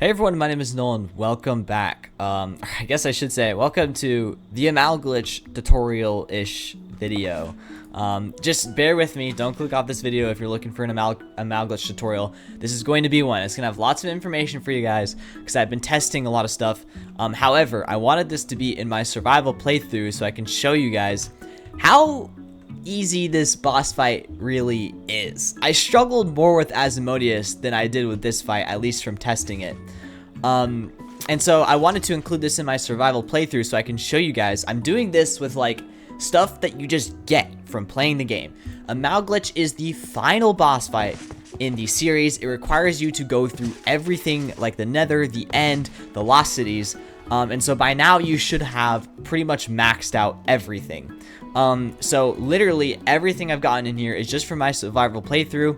Hey everyone, my name is Nolan. Welcome back. I guess I should say welcome to the AMALGLICH tutorial-ish video. Just bear with me. Don't click off this video if you're looking for an AMALGLICH tutorial. This is going to be one. It's going to have lots of information for you guys because I've been testing a lot of stuff. However, I wanted this to be in my survival playthrough so I can show you guys how easy this boss fight really is. I struggled more with Asmodeus than I did with this fight, at least from testing it. And so I wanted to include this in my survival playthrough so I can show you guys. I'm doing this with like stuff that you just get from playing the game. AMALGLICH is the final boss fight in the series. It requires you to go through everything like the Nether, the End, the Lost Cities. And so by now you should have pretty much maxed out everything. So literally everything I've gotten in here is just from my survival playthrough.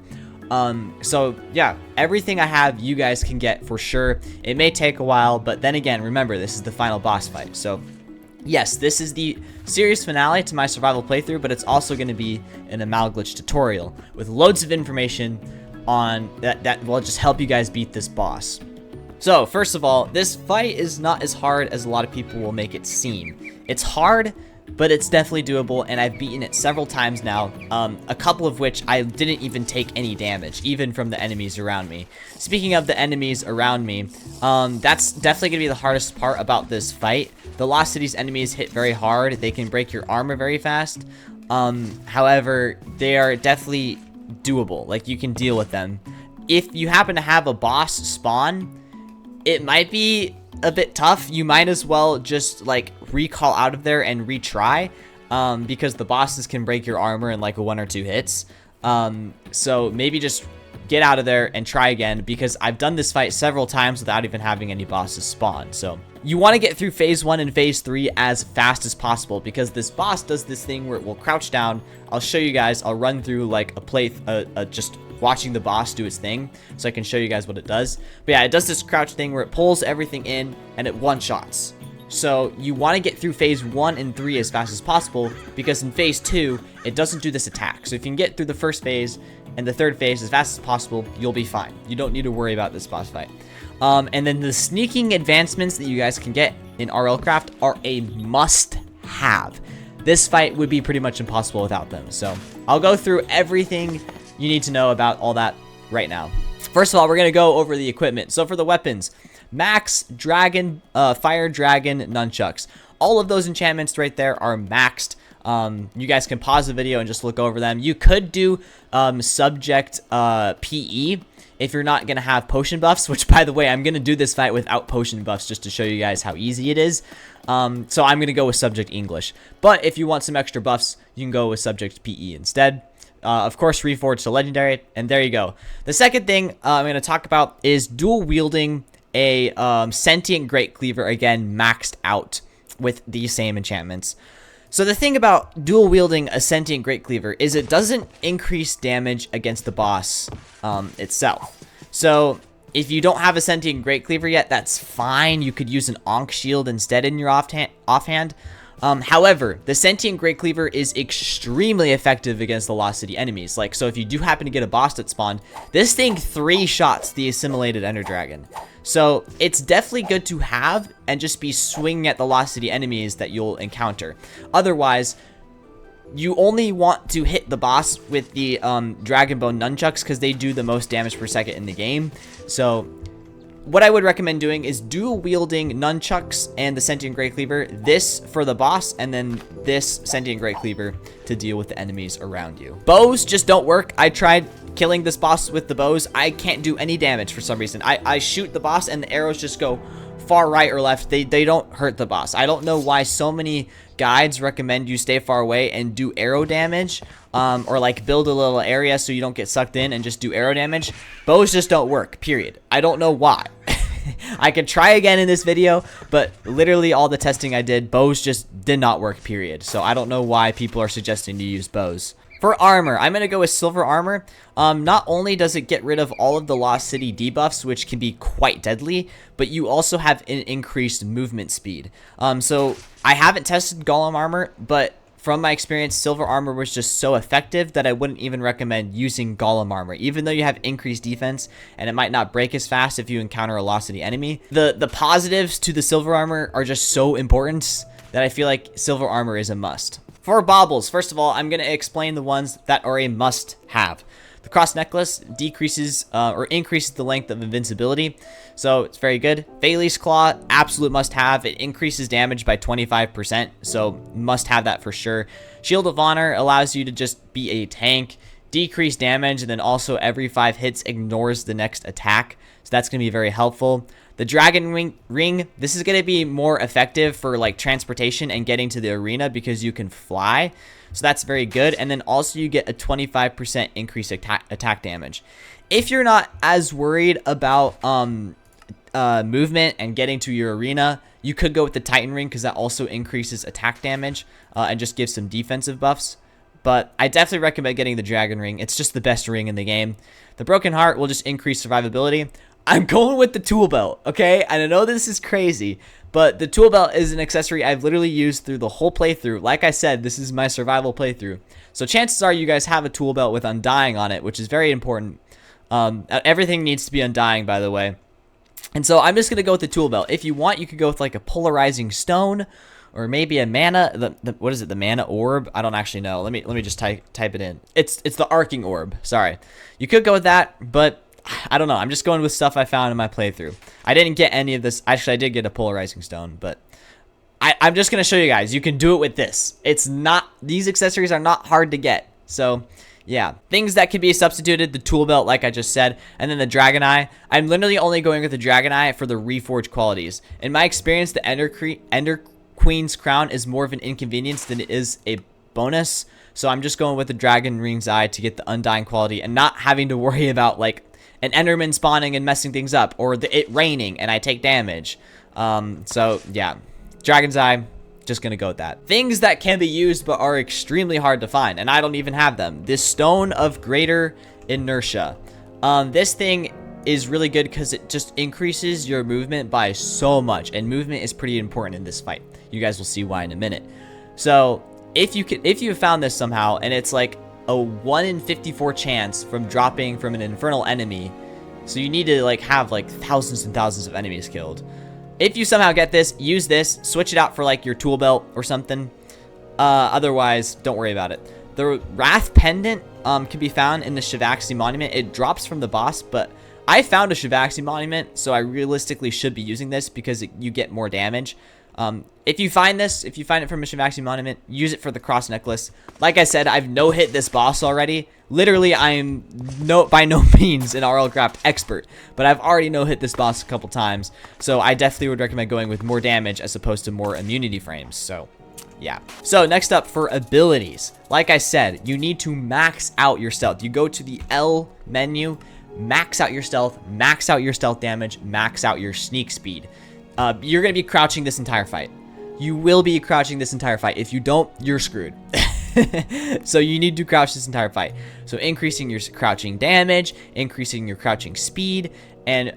So yeah, everything I have you guys can get for sure. It may take a while, but then again, remember, this is the final boss fight. So yes, this is the series finale to my survival playthrough, but it's also going to be an AMALGLICH tutorial with loads of information on that will just help you guys beat this boss. So first of all, this fight is not as hard as a lot of people will make it seem. It's hard, but it's definitely doable, and I've beaten it several times now, a couple of which I didn't even take any damage, even from the enemies around me. Speaking of the enemies around me, that's definitely going to be the hardest part about this fight. The Lost Cities enemies hit very hard. They can break your armor very fast. However, they are definitely doable. Like, you can deal with them. If you happen to have a boss spawn, it might be a bit tough. You might as well just like recall out of there and retry, because the bosses can break your armor in like 1 or 2 hits. So maybe just get out of there and try again, because I've done this fight several times without even having any bosses spawn. So you want to get through phase 1 and phase 3 as fast as possible, because this boss does this thing where it will crouch down. I'll show you guys. I'll run through like just watching the boss do its thing so I can show you guys what it does. But yeah, it does this crouch thing where it pulls everything in and it one-shots. So you want to get through phase 1 and 3 as fast as possible, because in phase 2 it doesn't do this attack. So if you can get through the first phase and the third phase as fast as possible, you'll be fine. You don't need to worry about this boss fight. And then the sneaking advancements that you guys can get in RLcraft are a must-have. This fight would be pretty much impossible without them. So I'll go through everything you need to know about all that right now. First of all, we're going to go over the equipment. So for the weapons, max dragon, fire dragon nunchucks. All of those enchantments right there are maxed. You guys can pause the video and just look over them. You could do subject PE if you're not going to have potion buffs, which by the way, I'm going to do this fight without potion buffs just to show you guys how easy it is. So I'm going to go with subject English. But if you want some extra buffs, you can go with subject PE instead. Of course, reforged to legendary, and there you go. The second thing I'm going to talk about is dual wielding a sentient great cleaver, again maxed out with these same enchantments. So the thing about dual wielding a sentient great cleaver is it doesn't increase damage against the boss itself. So if you don't have a sentient great cleaver yet, that's fine. You could use an Ankh shield instead in your offhand. However, the sentient great cleaver is extremely effective against the Lost City enemies. Like, so if you do happen to get a boss that spawned, this thing 3-shots the assimilated Ender Dragon. So it's definitely good to have and just be swinging at the Lost City enemies that you'll encounter. Otherwise, you only want to hit the boss with the Dragon Bone nunchucks because they do the most damage per second in the game. So what I would recommend doing is dual wielding nunchucks and the sentient great cleaver, this for the boss, and then this sentient great cleaver to deal with the enemies around you. Bows just don't work. I tried killing this boss with the bows. I can't do any damage for some reason. I shoot the boss and the arrows just go far right or left. They don't hurt the boss. I don't know why so many guides recommend you stay far away and do arrow damage, or like build a little area so you don't get sucked in and just do arrow damage. Bows just don't work, period. I don't know why. I could try again in this video, but literally all the testing I did, bows just did not work, period. So I don't know why people are suggesting to use bows. For armor, I'm going to go with silver armor. Not only does it get rid of all of the Lost City debuffs, which can be quite deadly, but you also have an increased movement speed. So I haven't tested golem armor, but from my experience, silver armor was just so effective that I wouldn't even recommend using golem armor, even though you have increased defense and it might not break as fast if you encounter a velocity enemy. The positives to the silver armor are just so important that I feel like silver armor is a must. For baubles, first of all, I'm going to explain the ones that are a must have. The cross necklace decreases or increases the length of invincibility, so it's very good. Thales claw, absolute must have. It increases damage by 25%, so must have that for sure. Shield of honor allows you to just be a tank, decrease damage, and then also every 5 hits ignores the next attack, so that's going to be very helpful. The dragon ring, this is going to be more effective for like transportation and getting to the arena because you can fly. So that's very good. And then also you get a 25% increase attack damage. If you're not as worried about movement and getting to your arena, you could go with the Titan ring because that also increases attack damage and just gives some defensive buffs. But I definitely recommend getting the dragon ring. It's just the best ring in the game. The broken heart will just increase survivability. I'm going with the tool belt, okay? And I know this is crazy, but the tool belt is an accessory I've literally used through the whole playthrough. Like I said, this is my survival playthrough. So chances are you guys have a tool belt with undying on it, which is very important. Everything needs to be undying, by the way. And so I'm just going to go with the tool belt. If you want, you could go with like a polarizing stone or maybe a mana, what is it, the mana orb? I don't actually know. Let me just type it in. It's the arcing orb, sorry. You could go with that, but I don't know. I'm just going with stuff I found in my playthrough. I didn't get any of this. Actually, I did get a polarizing stone, but I'm just going to show you guys. You can do it with this. It's not, these accessories are not hard to get. So, yeah. Things that can be substituted, the tool belt, like I just said, and then the dragon eye. I'm literally only going with the dragon eye for the reforged qualities. In my experience, the Ender Queen's crown is more of an inconvenience than it is a bonus. So I'm just going with the dragon ring's eye to get the undying quality and not having to worry about, like, an Enderman spawning and messing things up, or it raining and I take damage. So yeah, Dragon's Eye, just gonna go with that. Things that can be used but are extremely hard to find, and I don't even have them. This Stone of Greater Inertia. This thing is really good because it just increases your movement by so much, and movement is pretty important in this fight. You guys will see why in a minute. So if you found this somehow, and it's like a 1 in 54 chance from dropping from an infernal enemy, so you need to like have like thousands and thousands of enemies killed. If you somehow get this, use this, switch it out for like your tool belt or something. Otherwise, don't worry about it. The Wrath Pendant can be found in the Shivaxi Monument. It drops from the boss, but I found a Shivaxi Monument, so I realistically should be using this because you get more damage. If you find it from a Shivaxi Monument, use it for the cross necklace. Like I said, I've no-hit this boss already. Literally, I am by no means an RL Craft expert, but I've already no-hit this boss a couple times, so I definitely would recommend going with more damage as opposed to more immunity frames, so yeah. So next up for abilities. Like I said, you need to max out your stealth. You go to the L menu, max out your stealth damage, max out your sneak speed. You're going to be crouching this entire fight. You will be crouching this entire fight. If you don't, you're screwed. So you need to crouch this entire fight. So increasing your crouching damage, increasing your crouching speed, and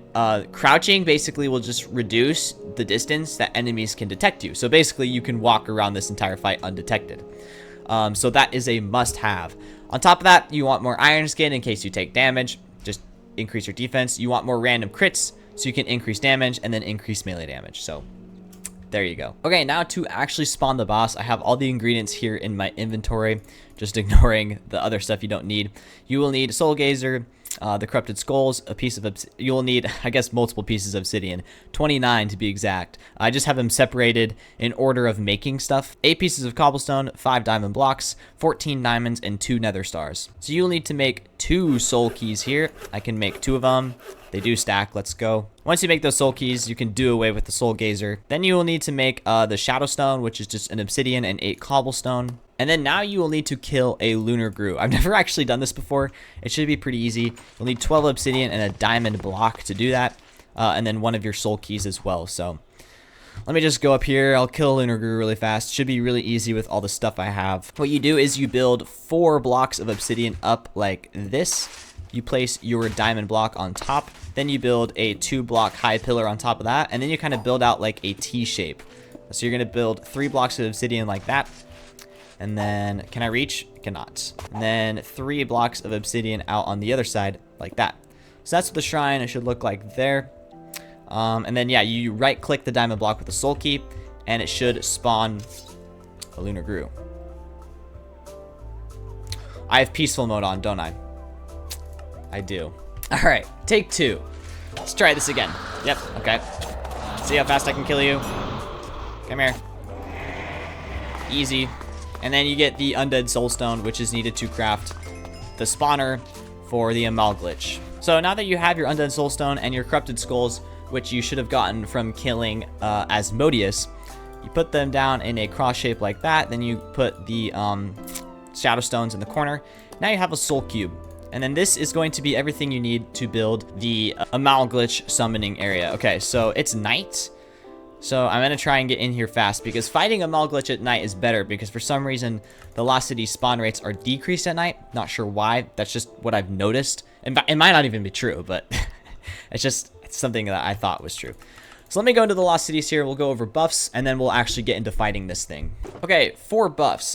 crouching basically will just reduce the distance that enemies can detect you. So basically you can walk around this entire fight undetected. So that is a must-have. On top of that, you want more Iron Skin in case you take damage. Just increase your defense. You want more random crits, so you can increase damage and then increase melee damage. So there you go. Okay, now to actually spawn the boss, I have all the ingredients here in my inventory, just ignoring the other stuff you don't need. You will need Soul Gazer, the Corrupted Skulls, a piece of you will need, I guess, multiple pieces of obsidian, 29 to be exact. I just have them separated in order of making stuff. 8 pieces of cobblestone, 5 diamond blocks, 14 diamonds, and 2 nether stars. So you'll need to make 2 soul keys here. I can make 2 of them. They do stack. Let's go. Once you make those soul keys, you can do away with the soul gazer. Then you will need to make the shadow stone, which is just an obsidian and 8 cobblestone. And then now you will need to kill a lunar grue. I've never actually done this before. It should be pretty easy. You'll need 12 obsidian and a diamond block to do that. And then one of your soul keys as well. So let me just go up here. I'll kill a lunar grue really fast. Should be really easy with all the stuff I have. What you do is you build 4 blocks of obsidian up like this. You place your diamond block on top. Then you build a 2-block high pillar on top of that. And then you kind of build out like a T shape. So you're going to build 3 blocks of obsidian like that. And then, can I reach? Cannot. And then 3 blocks of obsidian out on the other side, like that. So that's what the shrine should look like there. And then, yeah, you right-click the diamond block with the soul key, and it should spawn a lunar grew. I have peaceful mode on, don't I? I do. All right, take 2. Let's try this again. Yep, okay. See how fast I can kill you? Come here. Easy. And then you get the undead soulstone, which is needed to craft the spawner for the AMALGLICH. So now that you have your undead soulstone and your corrupted skulls, which you should have gotten from killing Asmodeus, you put them down in a cross shape like that. Then you put the shadow stones in the corner. Now you have a soul cube. And then this is going to be everything you need to build the AMALGLICH summoning area. Okay, so it's night. So I'm going to try and get in here fast because fighting AMALGLICH at night is better because for some reason the Lost City spawn rates are decreased at night. Not sure why. That's just what I've noticed. And it might not even be true, but it's something that I thought was true. So let me go into the Lost Cities here. We'll go over buffs, and then we'll actually get into fighting this thing. Okay, 4 buffs.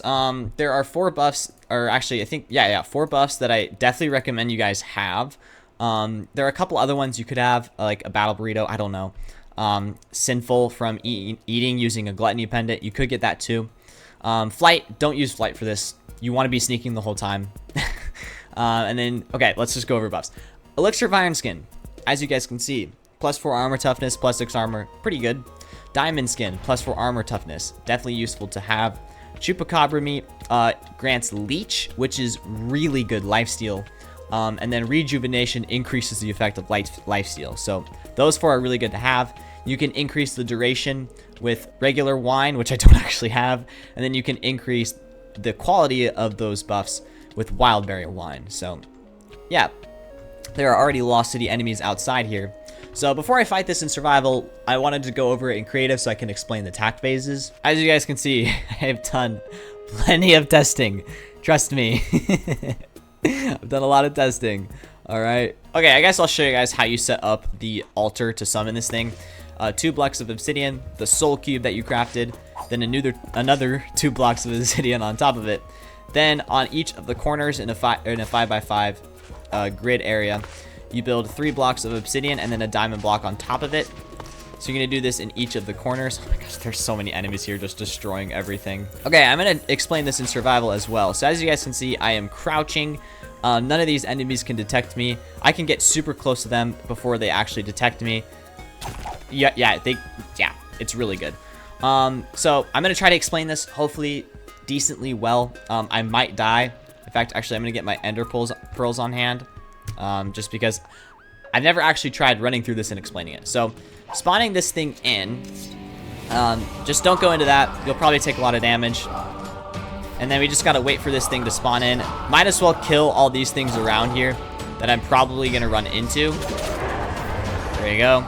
There are 4 buffs, or actually, I think, yeah, 4 buffs that I definitely recommend you guys have. There are a couple other ones you could have, like a battle burrito. I don't know. Sinful from eating using a gluttony pendant. You could get that too. Flight. Don't use flight for this. You want to be sneaking the whole time. And then, okay, let's just go over buffs. Elixir of Iron Skin. As you guys can see, +4 armor toughness, +6 armor, pretty good. Diamond Skin, +4 armor toughness, definitely useful to have. Chupacabra meat grants leech, which is really good lifesteal. And then rejuvenation increases the effect of lifesteal. So those 4 are really good to have. You can increase the duration with regular wine, which I don't actually have. And then you can increase the quality of those buffs with wildberry wine. So yeah, there are already Lost City enemies outside here. So before I fight this in survival, I wanted to go over it in creative so I can explain the attack phases. As you guys can see, I have done plenty of testing. Trust me. I've done a lot of testing. All right. Okay, I guess I'll show you guys how you set up the altar to summon this thing. 2 blocks of obsidian, the soul cube that you crafted, then another 2 blocks of obsidian on top of it. Then on each of the corners in a 5x5 grid area, you build 3 blocks of obsidian and then a diamond block on top of it. So you're going to do this in each of the corners. Oh my gosh, there's so many enemies here just destroying everything. Okay, I'm going to explain this in survival as well. So as you guys can see, I am crouching. None of these enemies can detect me. I can get super close to them before they actually detect me. Yeah, it's really good. So I'm going to try to explain this hopefully decently well. I might die. In fact, actually, I'm going to get my ender pearls on hand. Just because I've never actually tried running through this and explaining it. So spawning this thing in, just don't go into that. You'll probably take a lot of damage. And then we just got to wait for this thing to spawn in. Might as well kill all these things around here that I'm probably going to run into. There you go.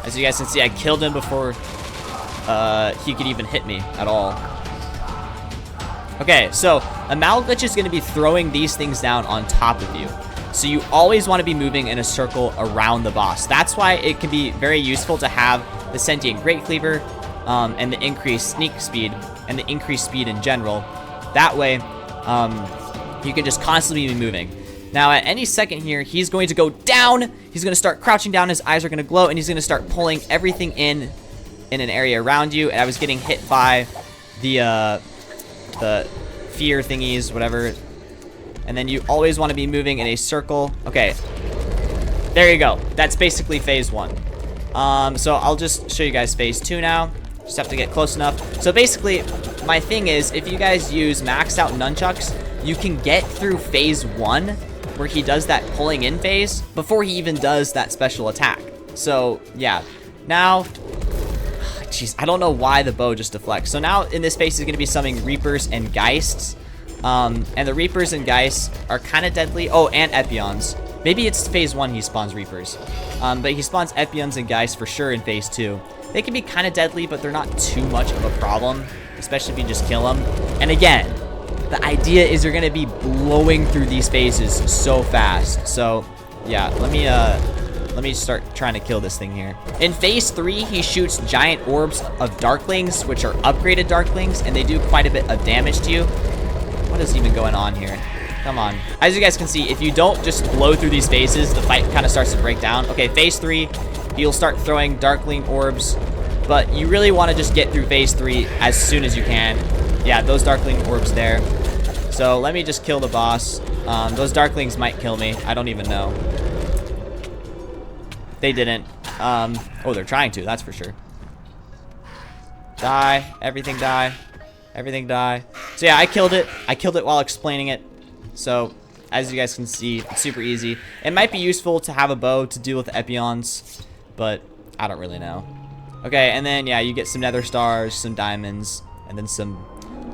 As you guys can see, I killed him before he could even hit me at all. Okay, so AMALGLICH is going to be throwing these things down on top of you. So you always want to be moving in a circle around the boss. That's why it can be very useful to have the Sentient Great Cleaver and the increased sneak speed and the increased speed in general. That way, you can just constantly be moving. Now, at any second here, he's going to go down. He's going to start crouching down. His eyes are going to glow, and he's going to start pulling everything in an area around you. And I was getting hit by the fear thingies, whatever. And then you always want to be moving in a circle. Okay, there you go. That's basically phase 1. So I'll just show you guys phase 2 now. Just have to get close enough. So basically, my thing is, if you guys use maxed out nunchucks, you can get through phase 1, where he does that pulling in phase, before he even does that special attack. So, yeah. Now, jeez, I don't know why the bow just deflects. So now, in this phase, he's going to be summoning Reapers and Geists. And the Reapers and Geists are kind of deadly. Oh, and Epions. Maybe it's phase 1 he spawns Reapers. But he spawns Epions and Geists for sure in phase 2. They can be kind of deadly, but they're not too much of a problem, especially if you just kill them. And again, the idea is you're going to be blowing through these phases so fast. So, yeah, let me let me start trying to kill this thing here. In phase 3, he shoots giant orbs of darklings, which are upgraded darklings, and they do quite a bit of damage to you. What is even going on here? Come on. As you guys can see, if you don't just blow through these phases, the fight kind of starts to break down. Okay, phase 3, he'll start throwing darkling orbs, but you really want to just get through phase 3 as soon as you can. Yeah, those darkling orbs there. So let me just kill the boss. Those darklings might kill me. I don't even know. They didn't. Oh, they're trying to, that's for sure. Die. Everything die. Everything die. So yeah, I killed it. I killed it while explaining it. So, as you guys can see, it's super easy. It might be useful to have a bow to deal with Epions, but I don't really know. Okay, and then, yeah, you get some nether stars, some diamonds, and then some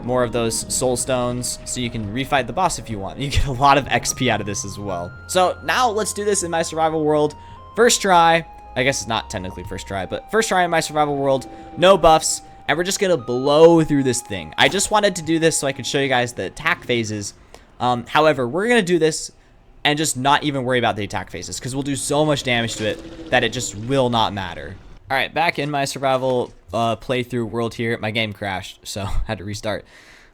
more of those soul stones, so you can refight the boss if you want. You get a lot of XP out of this as well. So, now let's do this in my survival world. First try. I guess it's not technically first try, but first try in my survival world. No buffs, and we're just gonna blow through this thing. I just wanted to do this so I could show you guys the attack phases. However, we're going to do this and just not even worry about the attack phases, because we'll do so much damage to it that it just will not matter. All right, back in my survival playthrough world here. My game crashed, so I had to restart.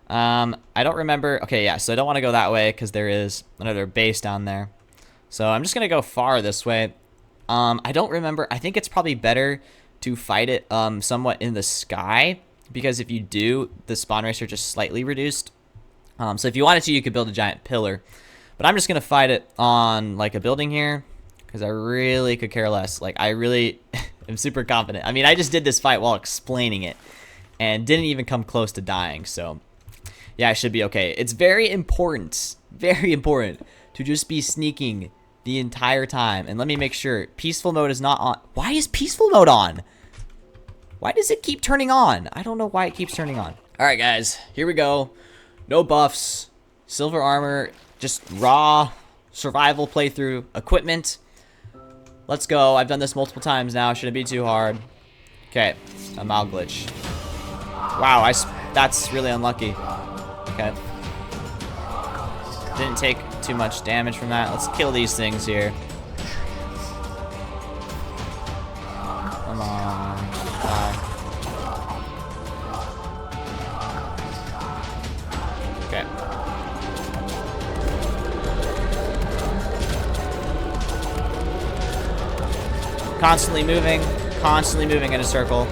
I don't remember. Okay, yeah, so I don't want to go that way because there is another base down there. So I'm just going to go far this way. I don't remember. I think it's probably better to fight it somewhat in the sky, because if you do, the spawn rates are just slightly reduced. So if you wanted to, you could build a giant pillar. But I'm just going to fight it on, like, a building here, because I really could care less. Like, I really am super confident. I mean, I just did this fight while explaining it, and didn't even come close to dying. So, yeah, I should be okay. It's very important to just be sneaking the entire time. And let me make sure. Peaceful mode is not on. Why is peaceful mode on? Why does it keep turning on? I don't know why it keeps turning on. All right, guys, here we go. No buffs, silver armor, just raw survival playthrough equipment. Let's go. I've done this multiple times now. Shouldn't be too hard. Okay, AMALGLICH. Wow, that's really unlucky. Okay. Didn't take too much damage from that. Let's kill these things here. Come on. Die. Okay. Constantly moving in a circle.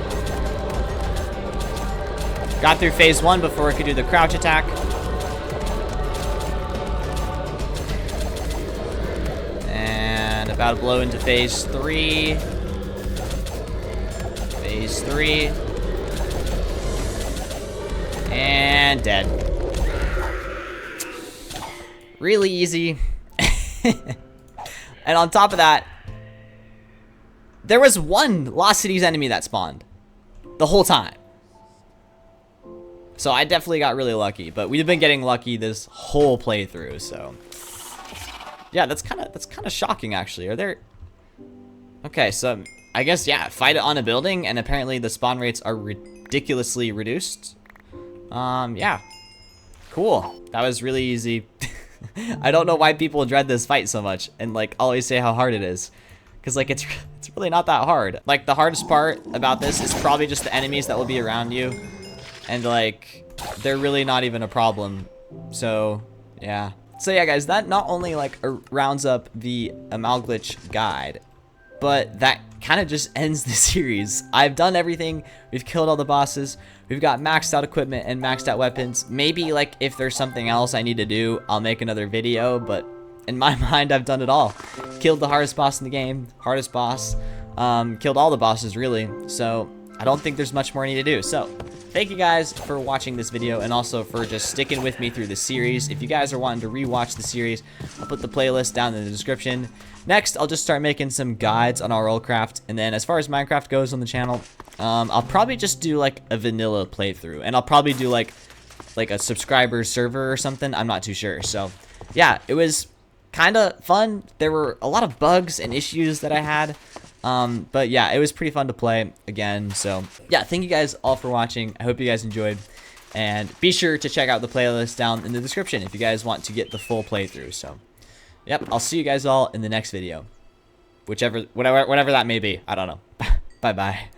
Got through phase 1 before I could do the crouch attack. And about to blow into phase 3. Phase 3. And dead. Really easy. And on top of that, there was one Lost Cities enemy that spawned the whole time. So I definitely got really lucky, but we've been getting lucky this whole playthrough, so yeah, that's kind of shocking actually. Are there? Okay, so I guess yeah, fight it on a building, and apparently the spawn rates are ridiculously reduced. Yeah, cool. That was really easy. I don't know why people dread this fight so much and like always say how hard it is, because like it's really not that hard. Like the hardest part about this is probably just the enemies that will be around you. And like, they're really not even a problem. So, yeah. So yeah, guys, that not only like rounds up the AMALGLICH guide, but that kind of just ends the series. I've done everything. We've killed all the bosses. We've got maxed out equipment and maxed out weapons. Maybe like if there's something else I need to do, I'll make another video. But in my mind, I've done it all. Killed the hardest boss in the game. Hardest boss. Killed all the bosses, really. So I don't think there's much more I need to do. So thank you guys for watching this video, and also for just sticking with me through the series. If you guys are wanting to rewatch the series, I'll put the playlist down in the description. Next, I'll just start making some guides on RLcraft, and then as far as Minecraft goes on the channel, I'll probably just do like a vanilla playthrough, and I'll probably do like a subscriber server or something. I'm not too sure. So yeah, it was kind of fun. There were a lot of bugs and issues that I had. But yeah, it was pretty fun to play again. So yeah, thank you guys all for watching. I hope you guys enjoyed, and be sure to check out the playlist down in the description if you guys want to get the full playthrough. So yep, I'll see you guys all in the next video. whatever that may be. I don't know. Bye bye.